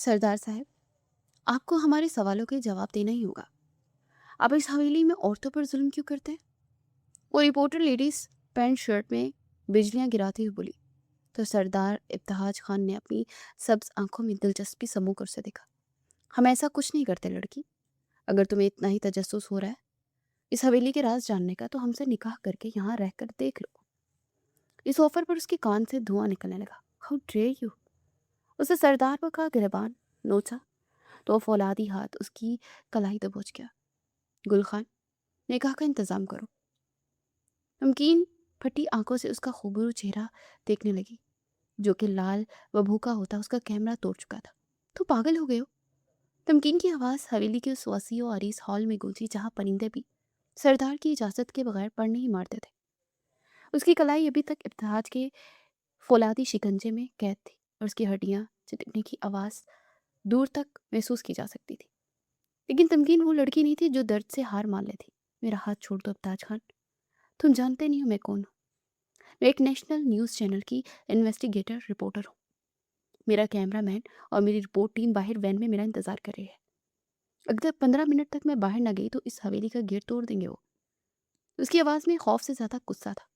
سردار صاحب، آپ کو ہمارے سوالوں کے جواب دینا ہی ہوگا۔ آپ اس حویلی میں عورتوں پر ظلم کیوں کرتے ہیں؟ وہ رپورٹر لیڈیز پینٹ شرٹ میں بجلیاں گراتی ہوئی بولی تو سردار ابتہاج خان نے اپنی سبز آنکھوں میں دلچسپی سمو کر اسے دیکھا۔ ہم ایسا کچھ نہیں کرتے لڑکی، اگر تمہیں اتنا ہی تجسس ہو رہا ہے اس حویلی کے راز جاننے کا تو ہم سے نکاح کر کے یہاں رہ کر دیکھ لو۔ اس آفر پر اس کے کان سے دھواں نکلنے لگا۔ How dare you! اسے سردار پر کا گریبان نوچا تو فولادی ہاتھ اس کی کلائی دبوچ گیا۔ گل خان، نکاح کا انتظام کرو۔ نمکین پھٹی آنکھوں سے اس کا خوبصورت چہرہ دیکھنے لگی جو کہ لال و بھوکا ہوتا اس کا کیمرہ توڑ چکا تھا۔ تو پاگل ہو گئے ہو؟ تمکین کی آواز حویلی کے اس وسیع و عریض ہال میں گونجی جہاں پرندے بھی سردار کی اجازت کے بغیر پر نہیں مارتے تھے۔ اس کی کلائی ابھی تک ابتہاج کے فولادی شکنجے میں قید تھی اور اس کی ہڈیاں چٹکنے کی آواز دور تک محسوس کی جا سکتی تھی۔ لیکن تمکین وہ لڑکی نہیں تھی جو درد سے ہار مان لیتی۔ میرا ہاتھ چھوڑ دو ابتہاج خان، تم جانتے نہیں ہو میں کون ہوں۔ میں ایک نیشنل نیوز چینل کی انویسٹیگیٹر رپورٹر ہوں۔ میرا کیمرہ مین اور میری رپورٹ ٹیم باہر وین میں میرا انتظار کر رہی ہے۔ اگر 15 منٹ تک میں باہر نہ گئی تو اس حویلی کا گیٹ توڑ دیں گے وہ۔ اس کی آواز میں خوف سے زیادہ غصہ تھا۔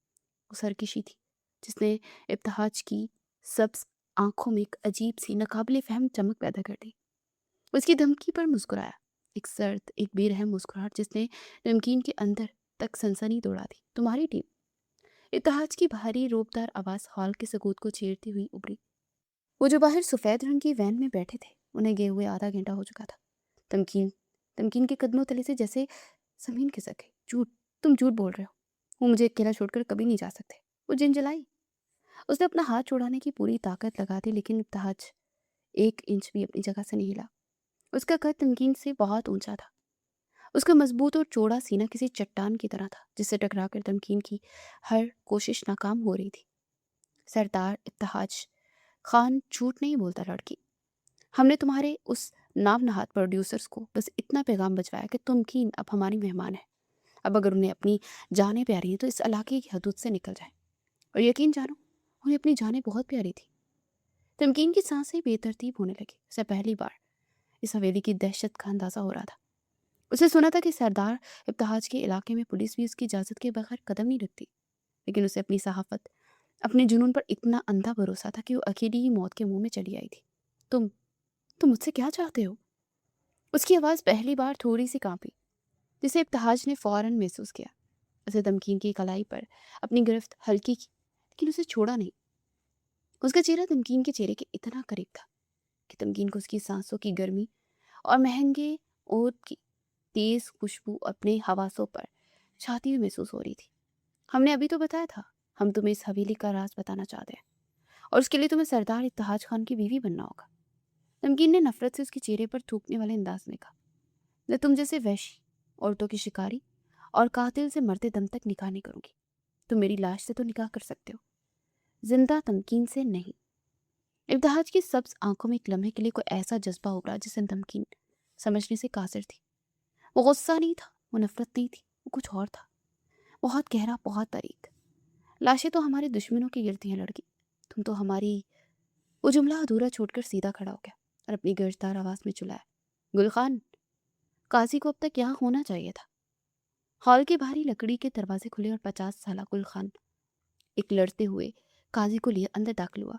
وہ سرکشی تھی جس نے ابتہاج کی سبز آنکھوں میں ایک عجیب سی ناقابل فہم چمک پیدا کر دی۔ اس کی دھمکی پر مسکرایا، ایک سرد، ایک بے رحم مسکراہٹ جس نے نمکین کے اندر تک سنسنی دوڑا دی۔ تمہاری ٹیم؟ ابتہاج کی بھاری روبدار آواز ہال کے سکوت کو چیرتی ہوئی ابھری۔ وہ جو باہر سفید رنگ کی وین میں بیٹھے تھے انہیں گئے ہوئے آدھا گھنٹہ ہو چکا تھا۔ تمکین کے قدموں تلے سے جیسے زمین کھسک گئی۔ جھوٹ، تم جھوٹ بول رہے ہو، وہ مجھے اکیلا چھوڑ کر کبھی نہیں جا سکتے۔ وہ جنجلائی۔ اس نے اپنا ہاتھ چھوڑانے کی پوری طاقت لگا دی لیکن ابتہاج 1 انچ بھی اپنی جگہ سے نہیں ہلا۔ اس کا قد تمکین سے بہت اونچا تھا۔ اس کا مضبوط اور چوڑا سینہ کسی چٹان کی طرح تھا جس سے ٹکرا کر تمکین کی ہر کوشش ناکام ہو رہی تھی۔ سردار ابتہاج خان جھوٹ نہیں بولتا لڑکی۔ ہم نے تمہارے اس نام نہاد پروڈیوسرز کو بس اتنا پیغام بھجوایا کہ تمکین اب ہماری مہمان ہے۔ اب اگر انہیں اپنی جانیں پیاری ہیں تو اس علاقے کی حدود سے نکل جائیں، اور یقین جانو انہیں اپنی جانیں بہت پیاری تھی۔ تمکین کی سانسیں بے ترتیب ہونے لگی۔ اسے پہلی بار اس حویلی کی دہشت کا اندازہ ہو رہا تھا۔ اسے سنا تھا کہ سردار ابتہاج کے علاقے میں پولیس بھی اس کی اجازت کے بغیر قدم نہیں رکھتی، لیکن اسے اپنی صحافت، اپنے جنون پر اتنا اندھا بھروسہ تھا کہ وہ اکیلی ہی موت کے منہ میں چلی آئی تھی۔ تم مجھ سے کیا چاہتے ہو؟ اس کی آواز پہلی بار تھوڑی سی کانپی جسے ابتہاج نے فوراً محسوس کیا۔ اسے تمکین کی کلائی پر اپنی گرفت ہلکی کی لیکن اسے چھوڑا نہیں۔ اس کا چہرہ تمکین کے چہرے کے اتنا قریب تھا کہ تمکین کو اس کی سانسوں کی گرمی اور مہنگے عود کی تیز خوشبو اپنے حواسوں پر چھاتی ہوئی محسوس ہو رہی تھی۔ ہم نے ابھی تو بتایا تھا ہم تمہیں اس حویلی کا راز بتانا چاہتے ہیں اور اس کے لیے تمہیں سردار ابتہاج خان کی بیوی بننا ہوگا۔ تمکین نے نفرت سے اس کے چہرے پر تھوکنے والے انداز میں کہا، میں تم جیسے وحشی عورتوں کی شکاری اور قاتل سے مرتے دم تک نکاح نہیں کروں گی۔ تم میری لاش سے تو نکاح کر سکتے ہو، زندہ تمکین سے نہیں۔ ابتہاج کی سبز آنکھوں میں ایک لمحے کے لیے کوئی ایسا جذبہ ابھرا جسے تمکین سمجھنے سے قاصر تھی۔ وہ غصہ نہیں تھا، وہ نفرت نہیں تھی، وہ کچھ اور تھا، بہت گہرا، بہت باریک۔ لاشیں تو ہمارے دشمنوں کی گرتی ہیں لڑکی، تم تو ہماری۔ وہ جملہ ادھورا چھوڑ کر سیدھا کھڑا ہو گیا اور اپنی گرجدار آواز میں چلایا، گل خان، قاضی کو اب تک یہاں ہونا چاہیے تھا۔ ہال کے بھاری لکڑی کے دروازے کھلے اور 50 سالہ گل خان ایک لڑتے ہوئے قاضی کو لیے اندر داخل ہوا۔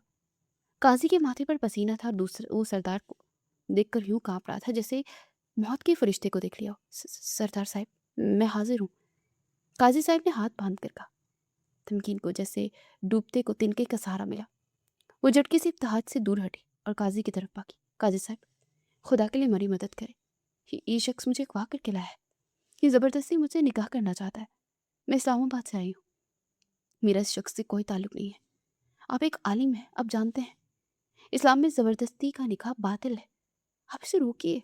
قاضی کے ماتھے پر پسینہ تھا اور وہ سردار کو دیکھ کر یوں کانپ رہا تھا جیسے موت کے فرشتے کو دیکھ لیا ہو۔ سردار صاحب، میں حاضر ہوں، قاضی صاحب نے ہاتھ باندھ کر کہا۔ تمکین کو جیسے ڈوبتے کو تنکے کا سہارا ملا۔ وہ جھٹکے سے ابتہاج سے دور ہٹی اور قاضی کی طرف بھاگی۔ قاضی صاحب، خدا کے لیے ہماری مدد کرے، یہ شخص مجھے اغوا کر کے لایا ہے، یہ زبردستی مجھ سے نکاح کرنا چاہتا ہے۔ میں اسلام آباد سے آئی ہوں، میرا اس شخص سے کوئی تعلق نہیں ہے۔ آپ ایک عالم ہیں، آپ جانتے ہیں اسلام میں زبردستی کا نکاح باطل ہے، آپ اسے روکیے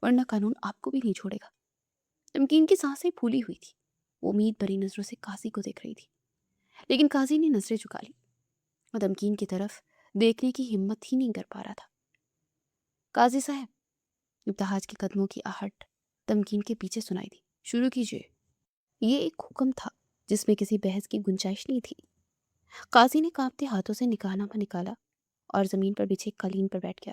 ورنہ قانون آپ کو بھی نہیں چھوڑے گا۔ تمکین کی سانسیں پھولی ہوئی تھی، وہ امید بھری نظروں سے قاضی کو دیکھ رہی تھی، لیکن قاضی نے نظریں جھکا لی اور تمکین کی طرف دیکھنے کی ہمت ہی نہیں کر پا رہا تھا۔ قاضی صاحب، ابتہاج کے قدموں کی آہٹ تمکین کے پیچھے سنائی دی۔ شروع کیجیے۔ یہ ایک حکم تھا جس میں کسی بحث کی گنجائش نہیں تھی۔ قاضی نے کانپتے ہاتھوں سے نکاح نامہ نکالا اور زمین پر بچھے قالین پر بیٹھ گیا۔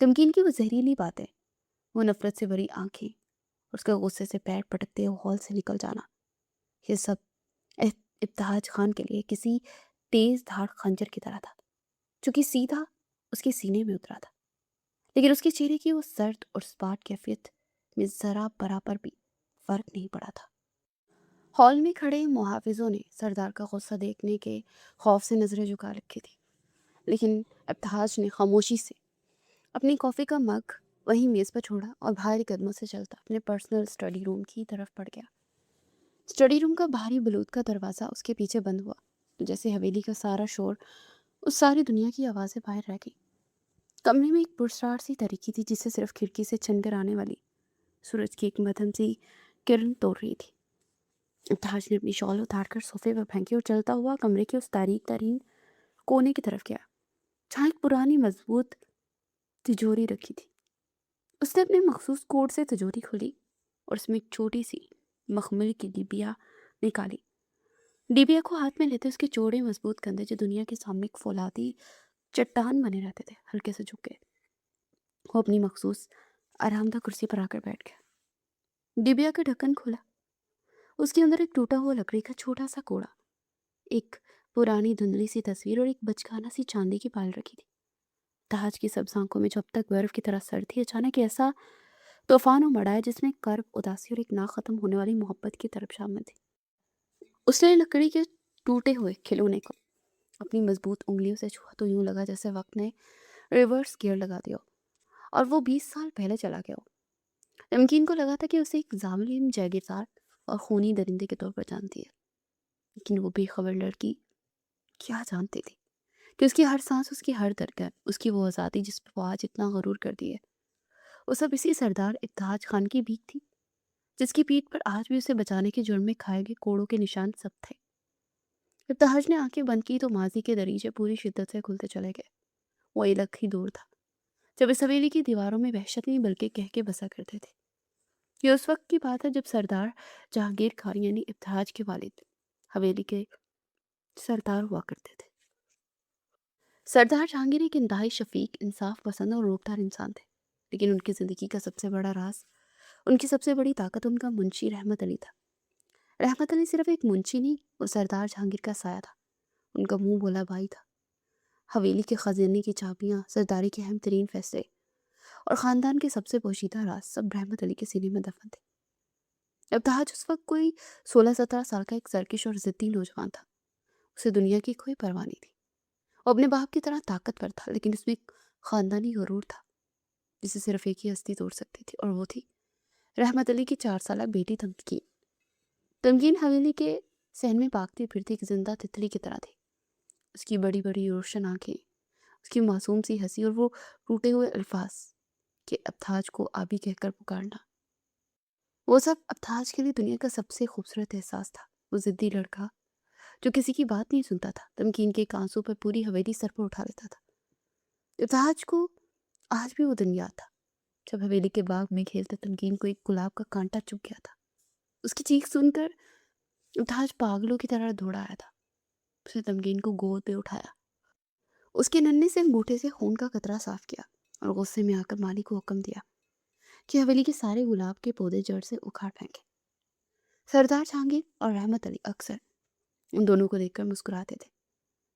تمکین کی وہ زہریلی باتیں، وہ نفرت سے بھری آنکھیں، اس کا غصے سے پیر پٹکتے وہ ہال سے نکل جانا، یہ سب ابتہاج خان کے لیے کسی تیز دھاڑ خنجر کی طرح تھا جو کہ سیدھا اس کے سینے میں اترا تھا، لیکن اس کے چہرے کی وہ سرد اور سپاٹ کیفیت میں ذرا برابر بھی فرق نہیں پڑا تھا۔ ہال میں کھڑے محافظوں نے سردار کا غصہ دیکھنے کے خوف سے نظریں جھکا رکھی تھی، لیکن ابتہاج نے خاموشی سے اپنی کافی کا مگ وہیں میز پر چھوڑا اور بھاری قدموں سے چلتا اپنے پرسنل اسٹڈی روم کی طرف بڑھ گیا۔ اسٹڈی روم کا بھاری بلوت کا دروازہ اس کے پیچھے بند ہوا، جیسے حویلی کا سارا شور، اس ساری دنیا کی آوازیں باہر رہ گئی۔ کمرے میں ایک پرسرار سی تاریکی تھی جسے صرف کھڑکی سے چھن کر آنے والی سورج کی ایک مدھم سی کرن توڑ رہی تھی۔ ابتہاج نے اپنی شال اتار کر صوفے پر پھینکی اور چلتا ہوا کمرے کے اس تاریک ترین کونے کی طرف گیا جہاں ایک پرانی مضبوط تجوری رکھی تھی۔ اس نے اپنے مخصوص کوڈ سے تجوری کھولی اور اس میں ایک چھوٹی سی مخمل کی ڈبیا نکالی۔ ڈبیا کو ہاتھ میں لیتے اس کے چوڑے مضبوط کندھے جو دنیا کے سامنے ایک فولادی چٹان بنے رہتے تھے ہلکے سے جھک گئے۔ وہ اپنی مخصوص آرام دہ کرسی پر آ کر بیٹھ گیا۔ ڈبیا کا ڈھکن کھولا، اس کے اندر ایک ٹوٹا ہوا لکڑی کا چھوٹا سا کوڑا، ایک پرانی دھندلی سی تصویر اور ایک بچکانہ سی چاندی کی پال رکھی تھی۔ تاج کی سب آنکھوں میں جو اب تک برف کی طرح سر تھی اچانک ایسا طوفان امڑ آیا جس میں کرب، اداسی اور ایک نہ ختم ہونے والی محبت کی طرف شامل تھی۔ اس نے لکڑی کے ٹوٹے ہوئے کھلونے کو اپنی مضبوط انگلیوں سے چھوا تو یوں لگا جیسے وقت نے ریورس گیئر لگا دیا ہو اور وہ 20 سال پہلے چلا گیا ہو۔ تمکین کو لگا تھا کہ اسے ایک ظالم جاگیردار اور خونی درندے کے طور پر جانتی ہے، لیکن وہ بے خبر لڑکی کیا جانتی تھی کہ اس کی ہر سانس، اس کی ہر دھڑکن، اس کی وہ آزادی جس پر وہ آج اتنا غرور کرتی ہے، وہ سب اسی سردار ابتہاج خان کی بھیک تھی جس کی پیٹھ پر آج بھی اسے بچانے کے جرم میں کھائے گئے کوڑوں کے نشان سب تھے۔ ابتہاج نے آنکھیں بند کی تو ماضی کے دریچے پوری شدت سے کھلتے چلے گئے۔ وہ الگ ہی دور تھا جب اس حویلی کی دیواروں میں وحشت نہیں بلکہ کہکے بسا کرتے تھے۔ یہ اس وقت کی بات ہے جب سردار جہانگیر خان یعنی ابتہاج کے والد حویلی کے سردار ہوا کرتے تھے۔ سردار جہانگیر ایک انتہائی شفیق، انصاف پسند اور روبدار انسان تھے، لیکن ان کی زندگی کا سب سے بڑا راز، ان کی سب سے بڑی طاقت ان کا منشی رحمت علی تھا۔ رحمت علی صرف ایک منشی نہیں، وہ سردار جہانگیر کا سایہ تھا، ان کا منہ بولا بھائی تھا۔ حویلی کے خزانے کی چابیاں، سرداری کے اہم ترین فیصلے اور خاندان کے سب سے پوشیدہ راز سب رحمت علی کے سینے میں دفن تھے۔ ابتہاج اس وقت کوئی 16-17 سال کا ایک سرکش اور ضدی نوجوان تھا۔ اسے دنیا کی کوئی پرواہ نہیں تھی، وہ اپنے باپ کی طرح طاقتور تھا، لیکن اس میں ایک خاندانی غرور تھا جسے صرف ایک ہی ہستی توڑ سکتی تھی، اور وہ تھی رحمت علی کی 4 سالہ بیٹی تمکین۔ تمکین حویلی کے صحن میں بھاگتی پھرتی ایک زندہ تتلی کی طرح تھی۔ اس کی بڑی بڑی روشن آنکھیں، اس کی معصوم سی ہنسی اور وہ ٹوٹے ہوئے الفاظ کہ ابتہاج کو آبی کہہ کر پکارنا، وہ سب ابتہاج کے لیے دنیا کا سب سے خوبصورت احساس تھا۔ وہ ضدی لڑکا جو کسی کی بات نہیں سنتا تھا، تمکین کے آنسو پر پوری حویلی سر پر اٹھا لیتا تھا۔ ابتہاج کو آج بھی وہ دن یاد تھا جب حویلی کے باغ میں کھیلتے تمکین کو ایک گلاب کا کانٹا چبھ گیا تھا۔ اس کی چیخ سن کر ابتہاج پاگلوں کی طرح دوڑ آیا تھا، اس نے تمکین کو گود پہ اٹھایا، اس کے ننھے سے انگوٹھے سے خون کا قطرہ صاف کیا اور غصے میں آ کر مالی کو حکم دیا کہ حویلی کے سارے گلاب کے پودے جڑ سے اکھاڑ پھینکے۔ سردار جہانگیر اور رحمت علی اکثر ان دونوں کو دیکھ کر مسکراتے تھے۔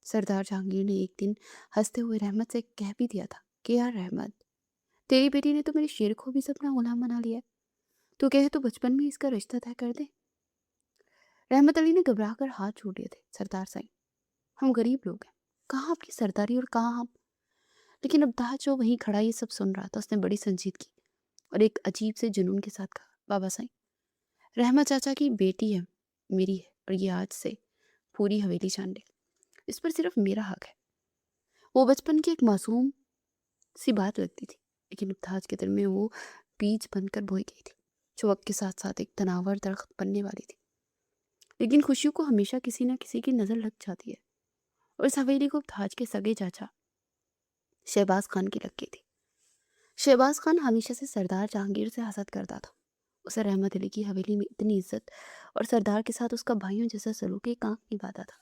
سردار جہانگیر نے ایک دن ہنستے ہوئے رحمت سے کہہ بھی دیا تھا کہ یار رحمت، تیری بیٹی نے تو میرے شیر کو بھی اپنا غلام بنا لیا ہے، تو کہے تو بچپن میں اس کا رشتہ طے کر دے۔ رحمت علی نے گھبرا کر ہاتھ چھوڑ دیے تھے۔ سردار سائیں، ہم غریب لوگ ہیں، کہاں آپ کی سرداری اور کہاں ہم۔ لیکن ابتہاج جو وہیں کھڑا یہ سب سن رہا تھا، اس نے بڑی سنجیدگی اور ایک عجیب سے جنون کے ساتھ کہا، بابا سائیں، رحمت چاچا کی بیٹی ہے، میری ہے، اور یہ آج سے پوری حویلی جان لے، اس پر صرف میرا حق ہے۔ وہ بچپن کی ایک معصوم سی بات لگتی تھی، لیکن ابتہاج کے دل میں وہ بیج بن کر بوئی گئی تھی جو وقت کے ساتھ ساتھ ایک تناور درخت بننے والی تھی۔ لیکن خوشیوں کو ہمیشہ کسی نہ کسی کی نظر لگ جاتی ہے، اور اس حویلی کو ابتہاج کے سگے چاچا شہباز خان کی لگ گئی تھی۔ شہباز خان ہمیشہ سے سردار جہانگیر سے حسد کرتا تھا۔ اسے رحمت علی کی حویلی میں اتنی عزت اور سردار کے ساتھ اس کا بھائیوں جیسا سلوک ایک آنکھ نہیں پاتا تھا۔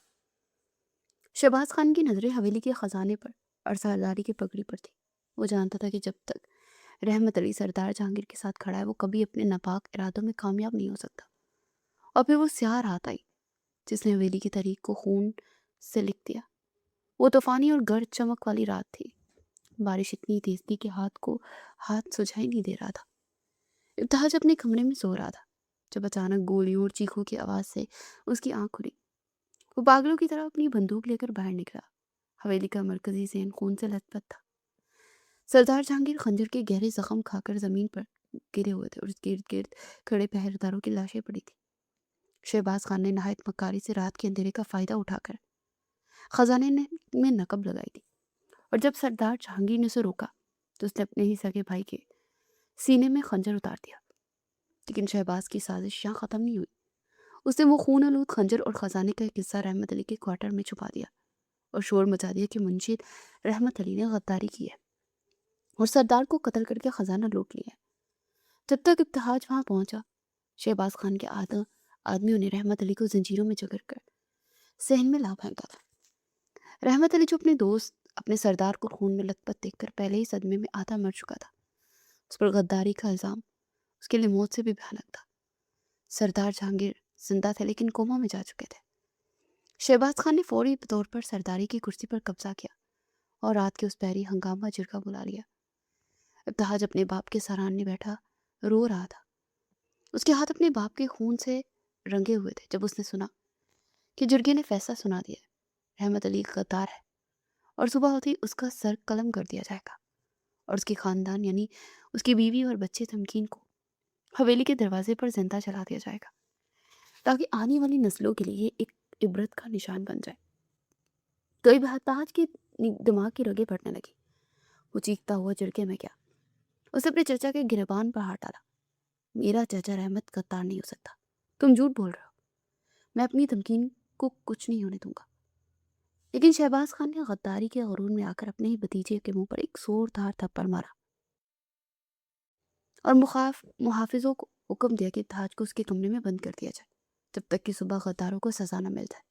شہباز خان کی نظریں حویلی کے خزانے پر اور سرداری کی پگڑی پر تھی۔ وہ جانتا تھا کہ جب تک رحمت علی سردار جہانگیر کے ساتھ کھڑا ہے وہ کبھی اپنے ناپاک ارادوں میں کامیاب نہیں ہو سکتا۔ اور پھر وہ سیاہ رات آئی جس نے حویلی کی تاریخ کو خون سے لکھ دیا۔ وہ طوفانی اور گرج چمک والی رات تھی۔ بارش اتنی تیز تھی کہ ہاتھ سجھا ہی نہیں دے رہا تھا۔ ابتہاج اپنے کمرے میں سو رہا تھا جب اچانک گولیوں اور چیخوں کی آواز سے اس کی آنکھ کھلی۔ وہ پاگلوں کی طرح اپنی بندوق لے کر باہر نکلا۔ حویلی کا مرکزی ذہن خون سے لت پت تھا۔ سردار جہانگیر خنجر کے گہرے زخم کھا کر زمین پر گرے ہوئے تھے اور اس کے ارد گرد کھڑے پہرےداروں کی لاشیں پڑی تھی۔ شہباز خان نے نہایت مکاری سے رات کے اندھیرے کا فائدہ اٹھا کر خزانے میں نقب لگائی تھی، اور جب سردار جہانگیر نے اسے روکا تو اس نے اپنے ہی سگے بھائی کے سینے میں خنجر اتار دیا۔ لیکن شہباز کی سازش یہاں ختم نہیں ہوئی۔ اس نے وہ خون آلود خنجر اور خزانے کا ایک حصہ رحمت علی کے کوارٹر میں چھپا دیا اور شور مچا دیا کہ منشی رحمت علی نے غداری کی ہے اور سردار کو قتل کر کے خزانہ لوٹ لیا ہے۔ جب تک ابتہاج وہاں پہنچا، شہباز خان کے آدمیوں نے رحمت علی کو زنجیروں میں جکڑ کر صحن میں لا پھینکا تھا۔ رحمت علی جو اپنے دوست اپنے سردار کو خون میں لت پت دیکھ کر پہلے ہی صدمے میں آدھا مر چکا تھا، اس پر غداری کا الزام اس کے لیے موت سے بھی بھیانک تھا۔ سردار جہانگیر زندہ تھے لیکن کوما میں جا چکے تھے۔ شہباز خان نے فوری طور پر سرداری کی کرسی پر قبضہ کیا اور رات کے اس پہری ہنگامہ جرگہ بلا لیا۔ ابتہاج اپنے باپ کے سرانے بیٹھا رو رہا تھا۔ اس کے ہاتھ اپنے باپ کے خون سے رنگے ہوئے تھے جب اس نے سنا کہ جرگے نے فیصلہ سنا دیا ہے، رحمت علی غدار ہے اور صبح ہوتے ہی اس کا سر قلم کر دیا جائے گا اور اس کے خاندان یعنی اس کی بیوی اور بچے تمکین کو حویلی کے دروازے پر زندہ جلا دیا جائے گا تاکہ آنے والی نسلوں کے لیے ایک عبرت کا نشان بن جائے۔ تو ابتہاج کے دماغ کی رگیں پھٹنے لگی۔ وہ چیختا ہوا جرگے میں گیا۔ اسے اپنے چچا کے گریبان پر ہاتھ ڈالا۔ میرا چچا رحمت غدار نہیں ہو سکتا، تم جھوٹ بول رہے ہو، میں اپنی تمکین کو کچھ نہیں ہونے دوں گا۔ لیکن شہباز خان نے غداری کے غرور میں آ کر اپنے ہی بھتیجے کے منہ پر ایک زوردار تھپڑ مارا اور محافظوں کو حکم دیا کہ ابتہاج کو اس کے کمرے میں بند کر دیا جائے جب تک کہ صبح غداروں کو سزا نہ مل جائے۔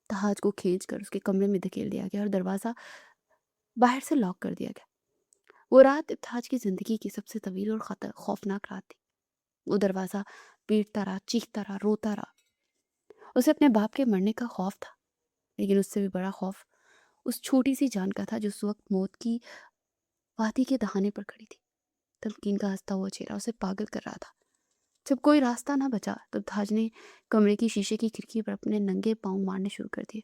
ابتہاج کو کھینچ کر اس کے کمرے میں دھکیل دیا گیا اور دروازہ باہر سے لاک کر دیا گیا۔ وہ رات ابتہاج کی زندگی کی سب سے طویل اور خوفناک رات تھی۔ وہ دروازہ پیٹتا رہا، چیختا رہا، روتا رہا۔ اسے اپنے باپ کے مرنے کا خوف تھا، لیکن اس سے بھی بڑا خوف اس چھوٹی سی جان کا تھا جو اس وقت موت کی وادی کے دہانے پر کھڑی تھی۔ تمکین کا ہنستا ہوا چہرہ اسے پاگل کر رہا تھا۔ جب کوئی راستہ نہ بچا تو ابتہاج نے کمرے کی شیشے کی کھڑکی پر اپنے ننگے پاؤں مارنے شروع کر دیے۔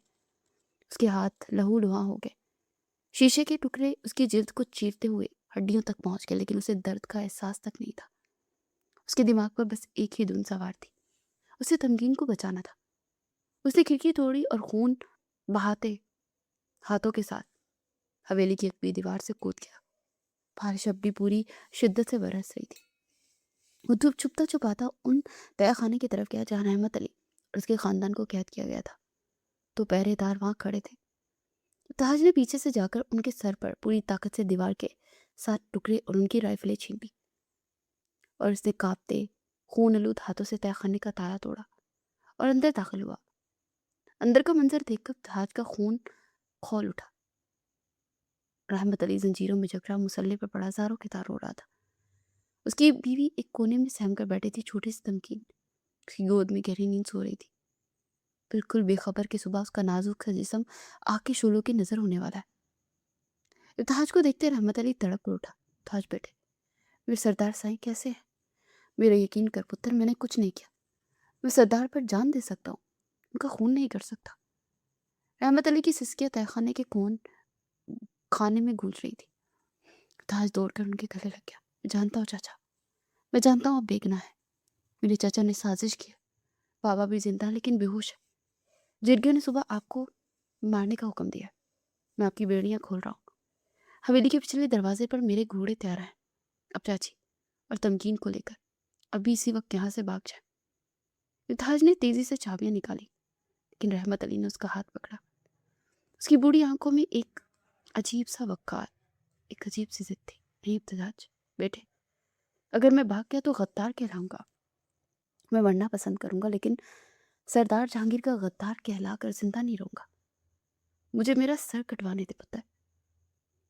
اس کے ہاتھ لہو لہاں ہو گئے۔ شیشے کے ٹکڑے اس کی جلد کو چیرتے ہوئے ہڈیوں تک پہنچ گئے، لیکن اسے درد کا احساس تک نہیں تھا۔ اس کے دماغ پر بس ایک ہی دھن سوار تھی، اسے تمکین کو بچانا تھا۔ اس نے کھڑکی توڑی اور خون بہاتے ہاتھوں کے ساتھ حویلی کی ایک دیوار سے کود گیا۔ بارش اب بھی پوری شدت سے برس رہی تھی۔ وہ چھپتا چھپاتا ان تہہ خانے کی طرف گیا جہاں رحمت علی اور اس کے خاندان کو قید کیا گیا تھا۔ تو پہرے دار وہاں کھڑے تھے۔ ابتہاج نے پیچھے سے جا کر ان کے سر پر پوری طاقت سے دیوار کے 7 ٹکڑے اور ان کی رائفلیں چھین لی، اور اس نے کانپتے خون آلود ہاتھوں سے تہہ خانے کا تالا توڑا اور اندر داخل ہوا۔ اندر کا منظر دیکھ کر ابتہاج کا خون کھول اٹھا۔ رحمت علی زنجیروں میں جکڑا مسلح پر پڑا زاروں کے تار رو رہا تھا۔ اس کی بیوی ایک کونے میں سہم کر بیٹھی تھی، چھوٹی سی تمکین اس کی گود میں گہری نیند سو رہی تھی، بالکل بے خبر کہ صبح اس کا نازک سا جسم آگ کے شعلوں کی نظر ہونے والا ہے۔ ابتہاج کو دیکھتے رحمت علی تڑپ کر اٹھا۔ ابتہاج بیٹھے، میرے سردار سائیں کیسے ہیں؟ میرا یقین کر پتر، میں نے کچھ نہیں کیا، میں سردار پر جان دے سکتا ہوں، ان کا خون نہیں کر سکتا۔ رحمت علی کی سسکیاں تہہ خانے کے کھانے میں گونج رہی تھی۔ ابتہاج دوڑ کر ان کے گلے لگ گیا۔ میں جانتا ہوں چاچا، میں جانتا ہوں آپ بے گناہ ہیں، میرے چاچا نے سازش کی ہے، بابا بھی زندہ لیکن بے ہوش ہے، جرگے نے صبح آپ کو مارنے کا حکم دیا ہے، میں آپ کی بیڑیاں کھول رہا ہوں، حویلی کے پچھلے دروازے پر میرے گھوڑے تیار ہیں، اب چاچی اور تمکین کو لے کر ابھی اسی وقت یہاں سے بھاگ جائیں۔ ابتہاج نے تیزی سے چابیاں نکالی، لیکن رحمت علی نے اس کا ہاتھ پکڑا۔ اس کی بوڑھی آنکھوں میں ایک عجیب سا وقار، ایک عجیب سی ضد تھی۔ نہیں ابتہاج بیٹے، اگر میں بھاگ گیا تو غدار کہلاؤں گا، میں مرنا پسند کروں گا، لیکن سردار جہانگیر کا غدار کہلا کر زندہ نہیں رہوں گا۔ مجھے میرا سر کٹوانے دے پتہ ہے۔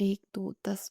1 2 10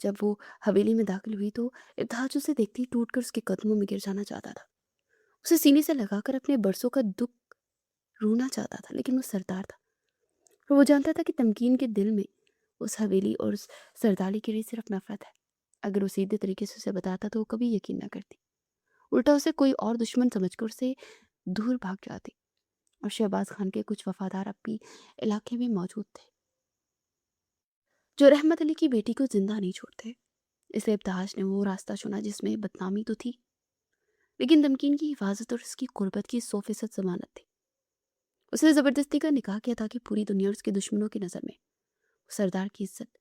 جب وہ حویلی میں داخل ہوئی تو ابتہاج اسے دیکھتے ہی ٹوٹ کر اس کے قدموں میں گر جانا چاہتا تھا. اسے سینے سے لگا کر اپنے برسوں کا دکھ رونا چاہتا تھا، لیکن وہ سردار تھا اور وہ جانتا تھا کہ تمکین کے دل میں اس حویلی اور اس سرداری کے لیے صرف نفرت ہے. اگر وہ سیدھے طریقے سے اسے بتاتا تو وہ کبھی یقین نہ کرتی، الٹا اسے کوئی اور دشمن سمجھ کر اسے دور بھاگ جاتی. اور شہباز خان کے کچھ وفادار اب بھی علاقے میں موجود تھے جو رحمت علی کی بیٹی کو زندہ نہیں چھوڑتے. اس لیے ابتہاج نے وہ راستہ چنا جس میں بدنامی تو تھی، لیکن تمکین کی حفاظت اور اس کی قربت کی 100% ضمانت تھی. اس نے زبردستی کا نکاح کیا تاکہ پوری دنیا اور اس کے دشمنوں کی نظر میں وہ سردار کی عزت،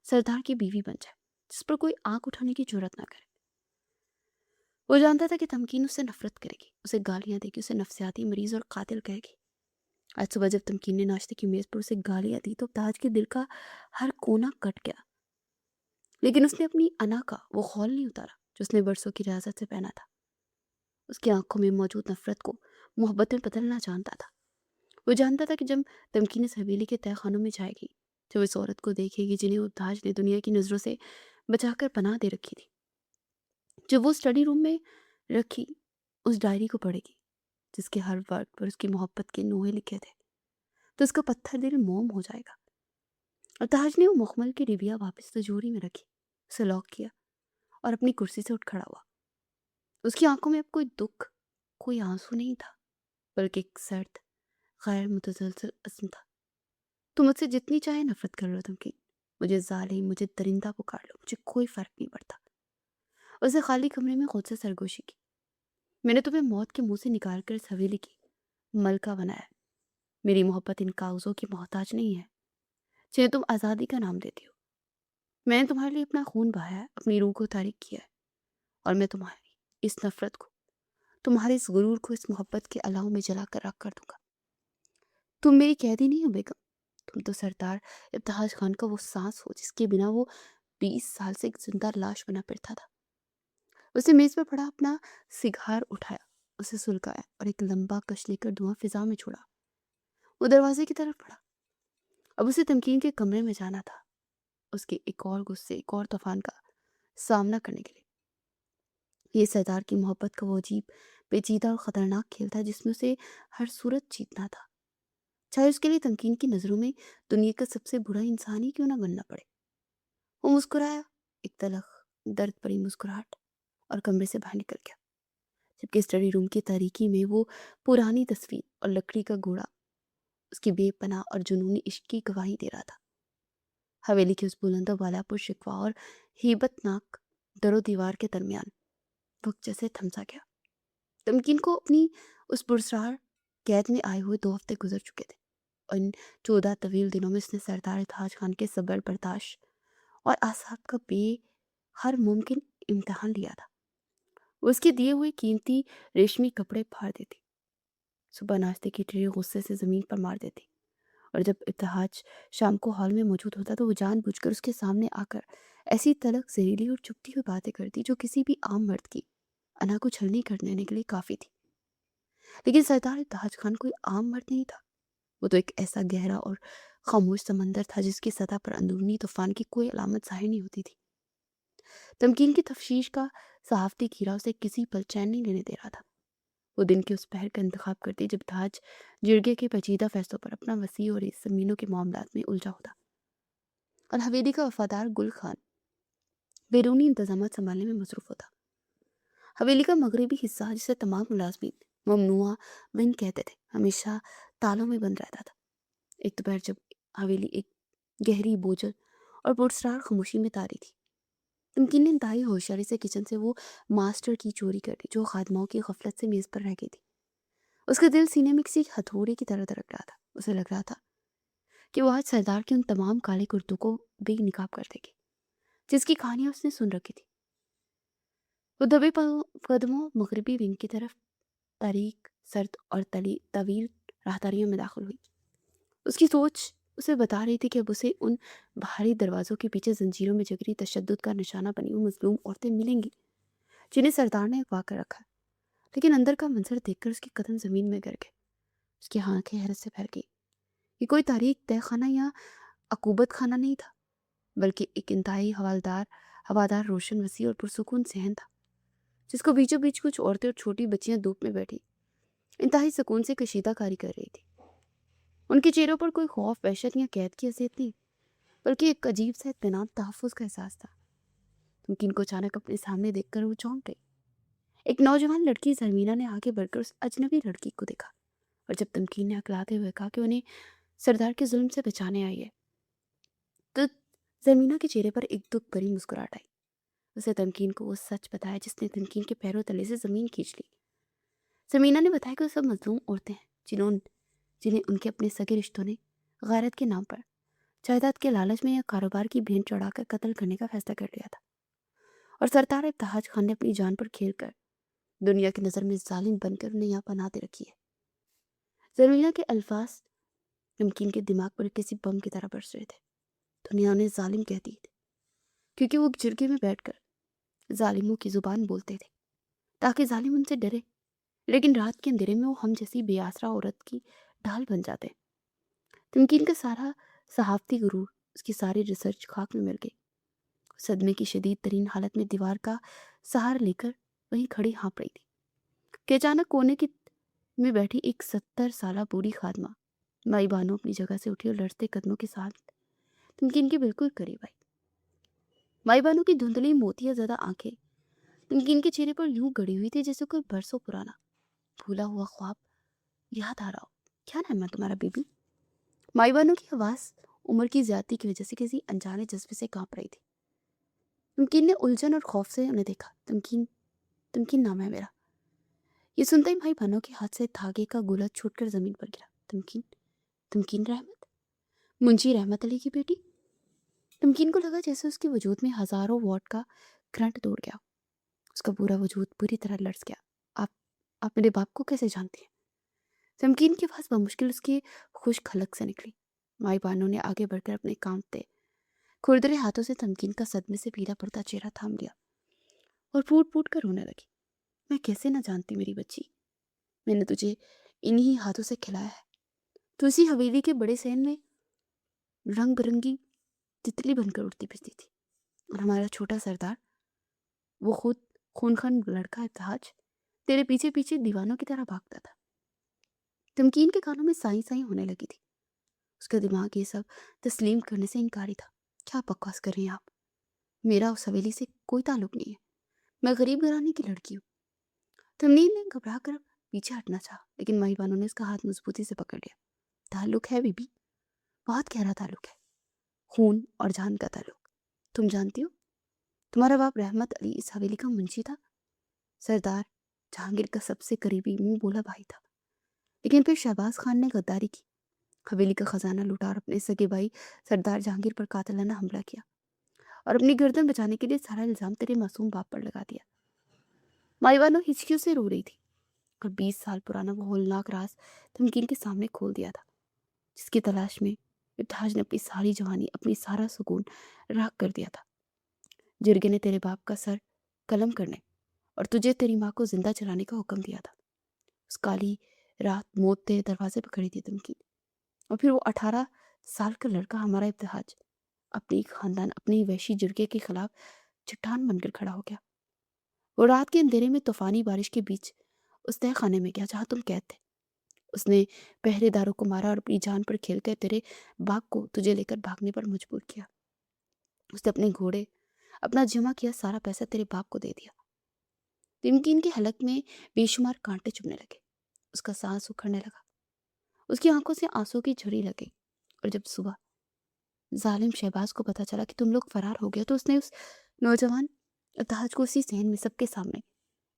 سردار کی بیوی بن جائے جس پر کوئی آنکھ اٹھانے کی جرت نہ کرے. وہ جانتا تھا کہ تمکین اس سے نفرت کرے گی، اسے گالیاں دے گی، اسے نفسیاتی مریض اور قاتل کہے گی. آج صبح جب تمکین نے ناشتے کی میز پر اسے گالیاں دی تو ابتہاج کے دل کا ہر کونا کٹ گیا، لیکن اس نے اپنی انا کا وہ خول نہیں اتارا جو اس نے برسوں کی ریاضت سے پہنا تھا. اس کی آنکھوں میں موجود نفرت کو محبت میں بدلنا جانتا تھا. وہ جانتا تھا کہ جب تمکین اس حویلی کے تہہ خانوں میں جائے گی، جب اس عورت کو دیکھے گی جنہیں ابتہاج نے دنیا کی نظروں سے بچا کر پناہ دے رکھی تھی، جب وہ اسٹڈی روم میں رکھی اس ڈائری کو پڑھے گی جس کے ہر ورڈ پر اس کی محبت کے نوحے لکھے تھے، تو اس کا پتھر دل موم ہو جائے گا. ابتہاج نے وہ مخمل کی ڈبیا واپس تجوری میں رکھی، اسے لاک کیا اور اپنی کرسی سے اٹھ کھڑا ہوا. اس کی آنکھوں میں اب کوئی دکھ، کوئی آنسو نہیں تھا، بلکہ ایک سرد غیر متزلزل عزم تھا. تم مجھ سے جتنی چاہے نفرت کر لو تمکین، مجھے ظالم، مجھے درندہ پکار لو، مجھے کوئی فرق نہیں پڑتا. اسے خالی کمرے میں خود سے سرگوشی کی. میں نے تمہیں موت کے منہ سے نکال کر اس حویلی کی ملکہ بنایا. میری محبت ان کاغذوں کی محتاج نہیں ہے جنہیں تم آزادی کا نام دیتی ہو. میں نے تمہارے لیے اپنا خون بہایا ہے، اپنی روح کو تاریک کیا ہے، اور میں تمہاری اس نفرت کو، تمہارے اس غرور کو اس محبت کے الاؤں میں جلا کر رکھ کر دوں گا. تم میری قیدی نہیں ہو بیگم، تم تو سردار ابتہاج خان کا وہ سانس ہو جس کے بنا وہ 20 سال سے ایک زندہ لاش بنا پھرتا تھا. اسے میز پر پڑا اپنا سگار اٹھایا، اسے سلگایا اور ایک لمبا کش لے کر دھواں فضا میں چھوڑا. وہ دروازے کی طرف بڑھا. اب اسے تمکین کے کمرے میں جانا تھا، اس کے ایک اور غصے، ایک اور طوفان کا سامنا کرنے کے لیے. یہ سردار کی محبت کا وہ عجیب، پیچیدہ اور خطرناک کھیل تھا جس میں اسے ہر صورت جیتنا تھا، چاہے اس کے لیے تمکین کی نظروں میں دنیا کا سب سے برا انسان ہی کیوں نہ بننا پڑے. وہ مسکرایا، ایک تلخ درد بھری مسکراہٹ، اور کمرے سے باہر نکل گیا، جبکہ اسٹڈی روم کی تاریکی میں وہ پرانی تصویر اور لکڑی کا گھوڑا اس کی بے پناہ اور جنونی عشق کی گواہی دے رہا تھا. حویلی کے اس بلند و بالا پر شکوہ اور ہیبت ناک در و دیوار کے درمیان وقت جیسے تھمسا گیا. تمکین کو اپنی اس پرسرار قید میں آئے ہوئے 2 ہفتے گزر چکے تھے، اور ان 14 طویل دنوں میں اس نے سردار ابتہاج خان کے صبر، برداشت اور اعصاب کا بے ہر ممکن امتحان لیا تھا. وہ اس کے دیے ہوئے قیمتی ریشمی کپڑے پھاڑ دیتی، صبح ناشتے کی ٹرے غصے سے زمین پر مار دیتی، اور جب ابتہاج شام کو ہال میں موجود ہوتا تو وہ جان بوجھ کر اس کے سامنے آ کر ایسی تلخ، زہریلی اور چبھتی ہوئی باتیں کرتی جو کسی بھی عام مرد کی انا کو چھلنی کرنے کے لیے کافی تھی. لیکن سردار ابتہاج خان کوئی عام مرد نہیں تھا، وہ تو ایک ایسا گہرا اور خاموش سمندر تھا جس کی سطح پر اندرونی طوفان کی کوئی علامت ظاہر نہیں ہوتی تھی. تمکین کی تفشیش کا صحافتی گھیرا اسے کسی پل چین نہیں لینے دے رہا تھا. وہ دن کے اس پہر کا انتخاب کرتی جب تاج جرگے کے پیچیدہ فیصلوں پر اپنا وسیع اور اس زمینوں کے معاملات میں الجھا ہوتا، اور حویلی کا وفادار گل خان بیرونی انتظامات سنبھالنے میں مصروف ہوتا. حویلی کا مغربی حصہ جسے تمام ملازمین ممنوعہ ونگ کہتے تھے، ہمیشہ تالوں میں بند رہتا تھا. ایک دوپہر جب حویلی ایک گہری، بوجھل اور پراسرار خاموشی میں تاری تھی، تمکین نے انتہائی ہوشیاری سے کچن سے وہ ماسٹر کی چوری کر دی جو خادماؤں کی غفلت سے میز پر رہ گئی تھی. اس کا دل سینے میں کسی ہتھوڑے کی طرح دھڑک رہا تھا. اسے لگ رہا تھا کہ وہ آج سردار کے ان تمام کالے کرتوں کو بے نقاب کر دے گی جس کی کہانیاں اس نے سن رکھی تھی. وہ دبے قدموں مغربی ونگ کی طرف تاریک، سرد اور طویل راہداریوں میں داخل ہوئی. اس کی سوچ اسے بتا رہی تھی کہ اب اسے ان بھاری دروازوں کے پیچھے زنجیروں میں جگری تشدد کا نشانہ بنی ہوئی مظلوم عورتیں ملیں گی جنہیں سردار نے اغوا کر رکھا. لیکن اندر کا منظر دیکھ کر اس کے قدم زمین میں گر گئے. اس کی آنکھیں حیرت سے پھیل گئی. یہ کوئی تاریک تہہ خانہ یا عقوبت خانہ نہیں تھا، بلکہ ایک انتہائی ہوادار روشن وسیع اور پرسکون صحن تھا، جس کو بیچوں بیچ کچھ عورتیں اور چھوٹی بچیاں دھوپ میں بیٹھی انتہائی سکون سے کشیدہ کاری کر رہی تھی۔ ان کے چہروں پر کوئی خوف، وحشت یا قید کی حیثیت نہیں، بلکہ ایک عجیب سا اطمینان، تحفظ کا احساس تھا۔ تمکین کو اچانک اپنے سامنے دیکھ کر وہ چونک گئی۔ ایک نوجوان لڑکی زرمینہ نے آگے بڑھ کر اس اجنبی لڑکی کو دیکھا، اور جب تمکین نے اکلاتے ہوئے کہا کہ انہیں سردار کے ظلم سے بچانے آئی ہے، تو زرمینہ کے چہرے پر ایک دکھ بھری مسکراہٹ آئی۔ اسے تمکین کو وہ سچ بتایا جس نے تمکین کے پیروں تلے سے زمین کھینچ لی۔ زمینہ نے بتایا کہ وہ سب مظلوم عورتیں ہیں جنہیں ان کے اپنے سگے رشتوں نے غیرت کے نام پر جائیداد کے لالچ میں یا کاروبار کی بھینٹ چڑھا کر قتل کرنے کا فیصلہ کر لیا تھا، اور سردار ابتہاج خان نے اپنی جان پر کھیل کر دنیا کی نظر میں ظالم بن کر انہیں یہاں پناہ دے رکھی ہے۔ زرمینہ کے الفاظ تمکین کے دماغ پر کسی بم کی طرح برس رہے تھے۔ دنیا انہیں ظالم کہتی تھی کیونکہ وہ جرگے میں بیٹھ کر ظالموں کی زبان بولتے تھے تاکہ ظالم ان سے ڈرے، لیکن رات کے اندھیرے میں وہ ہم جیسی بے آسرا عورت کی ڈھال بن جاتے۔ تمکین کا سارا صحافتی غرور، اس کی ساری ریسرچ خاک میں مل گئی۔ صدمے کی شدید ترین حالت میں دیوار کا سہارا لے کر وہیں کھڑی ہانپ رہی تھی کہ اچانک کونے میں بیٹھی ایک 70 سالہ بوڑھی خادمہ مائی بانو اپنی جگہ سے اٹھی اور لڑتے قدموں کے ساتھ تمکین کے بالکل قریب آئی۔ مائی بانو کی دھندلی موتیا زدہ آنکھیں تمکین کے چہرے پر یوں گڑی ہوئی تھی جیسے کوئی برسوں پرانا بھولا ہوا خواب یاد آ رہا ہو۔ کیا نام ہے تمہارا بی بی؟ مائی بانو کی آواز عمر کی زیادتی کی وجہ سے کسی انجانے جذبے سے کانپ رہی تھی۔ تمکین نے الجھن اور خوف سے انہیں دیکھا۔ تمکین نام ہے میرا۔ یہ سنتے ہی مائی بانو کے ہاتھ سے دھاگے کا گولا چھوٹ کر زمین پر گرا۔ تمکین رحمت، منشی رحمت علی کی بیٹی۔ تمکین کو لگا جیسے اس کے وجود میں ہزاروں واٹ کا کرنٹ دوڑ گیا۔ اس کا پورا وجود بری طرح لرز گیا۔ آپ میرے باپ کو کیسے جانتی ہیں؟ تمکین کی آواز بمشکل اس کے خشک حلق سے نکلی۔ مائی بانو نے آگے بڑھ کر اپنے کانپتے کھردرے ہاتھوں سے تمکین کا صدمے سے پیلا پڑتا چہرہ تھام لیا اور پھوٹ پھوٹ کر رونے لگی۔ میں کیسے نہ جانتی میری بچی، میں نے تجھے انہی ہاتھوں سے کھلایا ہے۔ تو اسی حویلی کے بڑے صحن میں رنگ برنگی تتلی بن کر اڑتی پھرتی تھی، اور ہمارا چھوٹا سردار، وہ خود خونخن لڑکا ابتہاج، تیرے پیچھے پیچھے دیوانوں کی طرح بھاگتا تھا۔ تمکین کے کانوں میں سائیں سائیں ہونے لگی تھی۔ اس کا دماغ یہ سب تسلیم کرنے سے انکاری تھا۔ کیا بکواس کر رہی ہیں آپ؟ میرا اس حویلی سے کوئی تعلق نہیں ہے، میں غریب گھرانے کی لڑکی ہوں۔ تمکین نے گھبرا کر پیچھے ہٹنا چاہا، لیکن مائی بانو نے اس کا ہاتھ مضبوطی سے پکڑ لیا۔ تعلق ہے بی بی، بہت گہرا تعلق ہے، خون اور جان کا تعلق۔ تم جانتی ہو تمہارا باپ رحمت علی اس حویلی کا منشی تھا، سردار جہانگیر کا سب سے قریبی منہ بولا بھائی تھا، لیکن پھر شہباز خان نے غداری کی، حویلی کا خزانہ لوٹا اور اپنے سگے بھائی سردار جہانگیر پر قاتلانہ حملہ کیا، اور اپنی گردن بچانے کے لیے سارا الزام تیرے معصوم باپ پر لگا دیا۔ مائی بانو ہچکیوں سے رو رہی تھی اور 20 سال پرانا وہ ہولناک راز تمکین کے سامنے کھول دیا تھا، جس کی تلاش میں ابتہاج نے اپنی ساری جوانی، اپنی سارا سکون راکھ کر دیا تھا۔ جرگے نے تیرے باپ کا سر قلم کرنے اور تجھے تیری ماں کو زندہ جلانے کا حکم دیا تھا۔ اس کالی رات موت تیرے دروازے پہ کھڑی تھی تمکین، اور پھر وہ 18 سال کا لڑکا ہمارا ابتہاج اپنی خاندان، اپنی وحشی جرگے کے خلاف چٹان بن کر کھڑا ہو گیا۔ وہ رات کے اندھیرے میں طوفانی بارش کے بیچ اس تہہ خانے میں گیا جہاں تم قید تھے۔ اس نے پہرے داروں کو مارا اور اپنی جان پر کھیل کر تیرے باپ کو تجھے لے کر بھاگنے پر مجبور کیا۔ اس نے اپنے گھوڑے، اپنا جمع کیا سارا پیسہ تیرے باپ کو دے دیا۔ تمکین کے حلق میں بے شمار کانٹے چبھنے لگے، اس کا سانس اکھڑنے لگا، اس کی آنکھوں سے آنسوں کی جھڑی لگی، اور جب صبح ظالم شہباز کو پتہ چلا کہ تم لوگ فرار ہو گیا تو اس نے اس نوجوان ابتہاج کو اسی صحن میں سب کے سامنے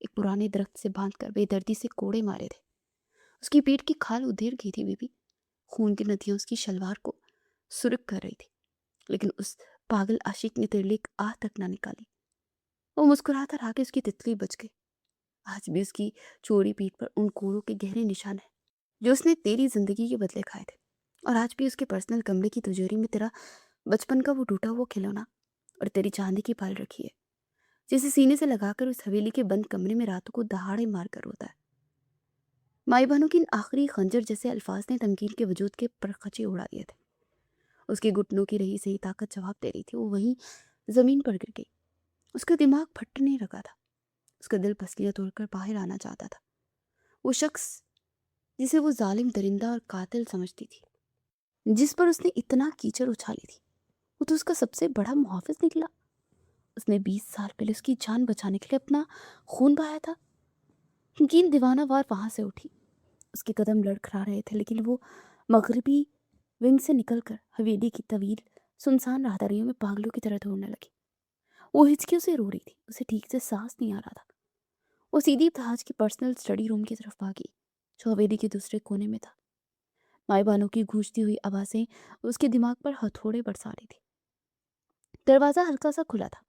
ایک پرانے درخت سے باندھ کر بے دردی سے کوڑے مارے تھے۔ اس کی پیٹ کی کھال ادھیر گئی تھی بی بی، خون کی ندیاں اس کی شلوار کو سرخ کر رہی تھی، لیکن اس پاگل عاشق نے تیرے لیے ایک آہ تک نہ نکالی۔ وہ مسکراتا رہا کہ اس کی تتلی بچ گئی۔ آج بھی اس کی چوری پیٹھ پر ان کوڑوں کے گہرے نشان ہیں جو اس نے تیری زندگی کے بدلے کھائے تھے، اور آج بھی اس کے پرسنل کمرے کی تجوری میں تیرا بچپن کا وہ ٹوٹا ہوا کھلونا اور تیری چاندی کی پال رکھی ہے، جسے سینے سے لگا کر اس حویلی کے بند کمرے میں راتوں کو دہاڑے مار کر روتا ہے۔ مائی بانو کے ان آخری خنجر جیسے الفاظ نے تمکین کے وجود کے پرخچے اڑا دیے تھے۔ اس کے گھٹنوں کی رہی صحیح طاقت جواب دے رہی تھی. وہ وہیں زمین پر گر گئی. اس کا دماغ پھٹنے لگا تھا. اس کا دل پسلیاں توڑ کر باہر آنا چاہتا تھا. وہ شخص جسے وہ ظالم درندہ اور قاتل سمجھتی تھی، جس پر اس نے اتنا کیچڑ اچھالی تھی، وہ تو اس کا سب سے بڑا محافظ نکلا. اس نے 20 سال پہلے اس کی جان بچانے کے لیے اپنا خون بہایا تھا. یقین دیوانہ وار وہاں سے اٹھی. اس کے قدم لڑکھڑا رہے تھے، لیکن وہ مغربی ونگ سے نکل کر حویلی کی طویل سنسان راہداریوں میں پاگلوں کی طرح دوڑنے لگی. وہ ہچکیوں سے رو رہی تھی. اسے ٹھیک سے سانس نہیں آ رہا تھا. وہ سیدھی ابتہاج کی پرسنل اسٹڈی روم کی طرف بھاگی جو حویلی کے دوسرے کونے میں تھا. مائیں بانوں کی گونجتی ہوئی آوازیں اس کے دماغ پر ہتھوڑے برسا رہی تھی. دروازہ ہلکا سا کھلا تھا.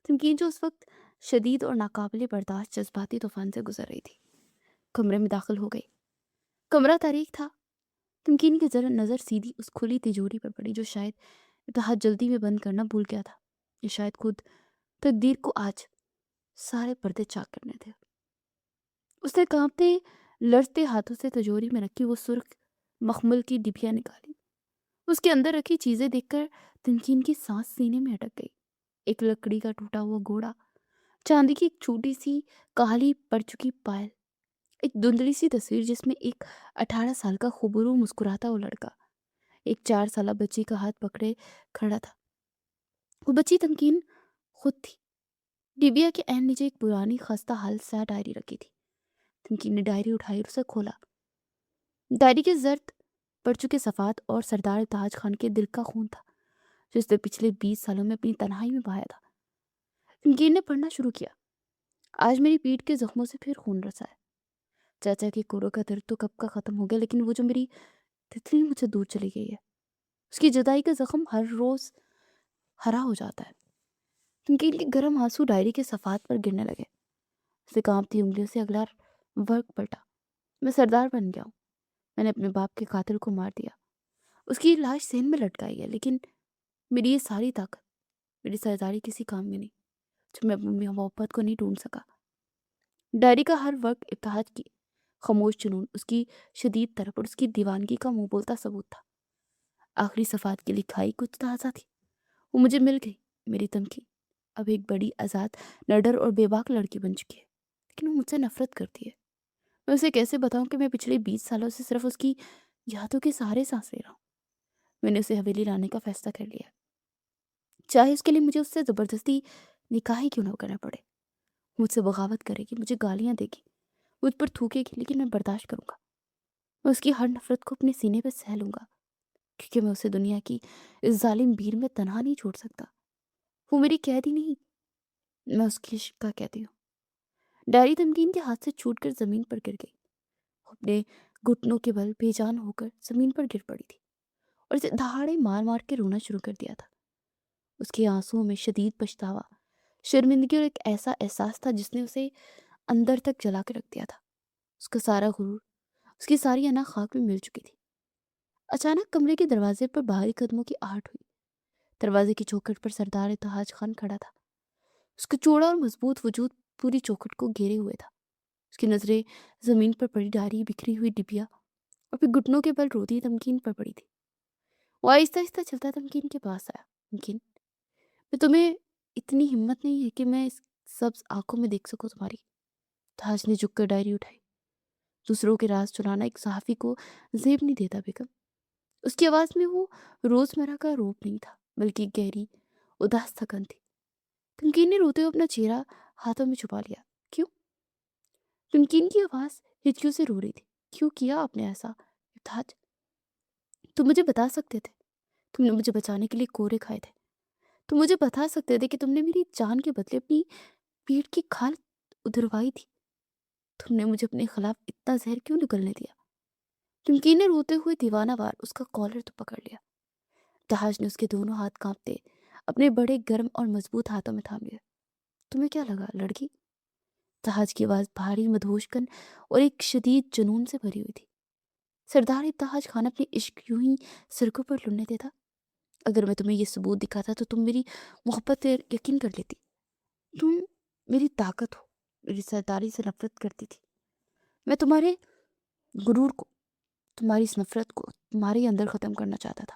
تمکین جو اس وقت شدید اور ناقابل برداشت جذباتی طوفان سے گزر رہی تھی، کمرے میں داخل ہو گئی. کمرہ تاریک تھا. تمکین کی نظر سیدھی اس کھلی تجوری پر پڑی جو شاید ابتہاج جلدی میں بند کرنا بھول گیا تھا، یا شاید خود تقدیر کو آج سارے پردے چاک کرنے تھے. اس نے کانپتے لرزتے ہاتھوں سے تجوری میں رکھی وہ سرخ مخمل کی ڈبیا نکالی. اس کے اندر رکھی چیزیں دیکھ کر تمکین کی سانس سینے میں اٹک گئی. ایک لکڑی کا ٹوٹا ہوا گھوڑا، چاندی کی ایک چھوٹی سی کالی پڑ چکی پائل، ایک دھندلی سی تصویر جس میں ایک 18 سال کا خوبرو مسکراتا ہوا لڑکا ایک 4 سالہ بچی کا ہاتھ پکڑے کھڑا تھا. وہ بچی تمکین خود تھی. ڈبیا کے عین نیچے ایک پرانی خستہ حال سا ڈائری رکھی تھی. تمکین نے ڈائری اٹھائی اور اسے کھولا. ڈائری کے زرد پڑ چکے صفحات اور سردار ابتہاج خان کے دل کا خون تھا جو اس نے پچھلے 20 سالوں میں اپنی تنہائی میں بہایا تھا. تمکین نے پڑھنا شروع کیا. آج میری پیٹھ کے زخموں سے پھر خون رسا ہے. چاچا کے کوروں کا درد تو کب کا ختم ہو گیا، لیکن وہ جو میری تتلی مجھ سے دور چلی گئی ہے، اس کی جدائی کا زخم ہر روز ہرا ہو جاتا ہے. تمکین کے گرم آنسو ڈائری کے صفحات پر گرنے لگے. اسے کانپتی انگلیوں سے اگلا ورق پلٹا. میں سردار بن گیا ہوں. میں نے اپنے باپ کے قاتل کو مار دیا. اس کی لاش سین میں لٹکائی ہے، لیکن میری یہ ساری طاقت، میری سرداری کسی کام میں نہیں جو میں اپنی محبت کو نہیں ڈھونڈ سکا. ڈائری کا ہر ورق ابتہاج کی خاموش جنون، اس کی شدید طرف اور اس کی دیوانگی کا منہ بولتا ثبوت تھا. آخری صفحات کی لکھائی کچھ تازہ تھی. وہ مجھے مل گئی. میری تمکین اب ایک بڑی آزاد، نڈر اور بے باک لڑکی بن چکی ہے، لیکن وہ مجھ سے نفرت کرتی ہے. میں اسے کیسے بتاؤں کہ میں پچھلے 20 سالوں سے صرف اس کی یادوں کے سہارے سانس لے رہا ہوں. میں نے اسے حویلی لانے کا فیصلہ کر لیا، چاہے اس کے لیے مجھے اس سے زبردستی نکاح ہی کیوں نہ کرنا پڑے. مجھ سے بغاوت کرے گی، مجھے گالیاں دے گی، مجھ پر تھوکے گی، لیکن میں برداشت کروں گا. میں اس کی ہر نفرت کو اپنے سینے پہ سہ لوں گا، کیونکہ میں اسے دنیا کی اس ظالم بھیڑ میں تنہا نہیں چھوڑ سکتا. وہ میری قیدی نہیں، میں اس کی عشق کا قیدی ہوں. ڈائری تمکین کے ہاتھ سے چھوٹ کر زمین پر گر گئی. اپنے گھٹنوں کے بل بے جان ہو کر زمین پر گر پڑی تھی اور اسے دہاڑے مار مار کے رونا شروع کر دیا تھا. اس کے آنسوؤں میں شدید پچھتاوا، شرمندگی اور ایک ایسا احساس تھا جس نے اسے اندر تک جلا کے رکھ دیا تھا. اس کا سارا غرور، اس کی ساری انا خاک میں مل چکی تھی. اچانک کمرے کے دروازے پر بھاری قدموں کی آہٹ ہوئی. دروازے کی چوکھٹ پر سردار ابتہاج خان کھڑا تھا. اس کا چوڑا اور مضبوط وجود پوری چوکھٹ کو گھیرے ہوئے تھا. اس کی نظریں زمین پر پڑی ڈائری، بکھری ہوئی ڈبیا اور پھر گھٹنوں کے بل روتی تمکین پر پڑی تھی. وہ آہستہ آہستہ چلتا تمکین کے پاس آیا. تمکین، میں تمہیں اتنی ہمت نہیں ہے کہ میں اس سبز آنکھوں میں دیکھ سکوں تمہاری. تاج نے جھک کر ڈائری اٹھائی. دوسروں کے راز چرانا ایک صحافی کو زیب نہیں دیتا بیگم. اس کی آواز میں وہ روزمرہ کا روپ نہیں تھا، بلکہ گہری اداس تھکن تھی. تمکین نے روتے ہوئے اپنا چہرہ ہاتھوں میں چھپا لیا. کیوں؟ تمکین کی آواز ہچکیوں سے رو رہی تھی. کیوں کیا آپ نے ایسا ابتہاج؟ تم مجھے بتا سکتے تھے. تم نے مجھے بچانے کے لیے کورے کھائے تھے. تم مجھے بتا سکتے تھے کہ تم نے میری جان کے بدلے اپنی پیٹ کی کھال ادھروائی تھی. تم نے مجھے اپنے خلاف اتنا زہر کیوں نگلنے دیا؟ تمکین نے روتے ہوئے دیوانہ وار اس کا کالر تو پکڑ لیا. تاج نے اس کے دونوں ہاتھ کانپتے اپنے بڑے گرم اور مضبوط ہاتھوں میں تھام لیا. تمہیں کیا لگا لڑکی؟ تاج کی آواز بھاری، مدہوشکن اور ایک شدید جنون سے بھری ہوئی تھی. سردار ابتہاج خان اپنے عشق یوں ہی سرکوں پر لڑنے دیتا؟ اگر میں تمہیں یہ ثبوت دکھاتا تو تم میری محبت پر یقین کر لیتی. تم میری طاقت ہو. میری سرداری سے نفرت کرتی تھی. میں تمہارے غرور کو، تمہاری اس نفرت کو تمہارے اندر ختم کرنا چاہتا تھا.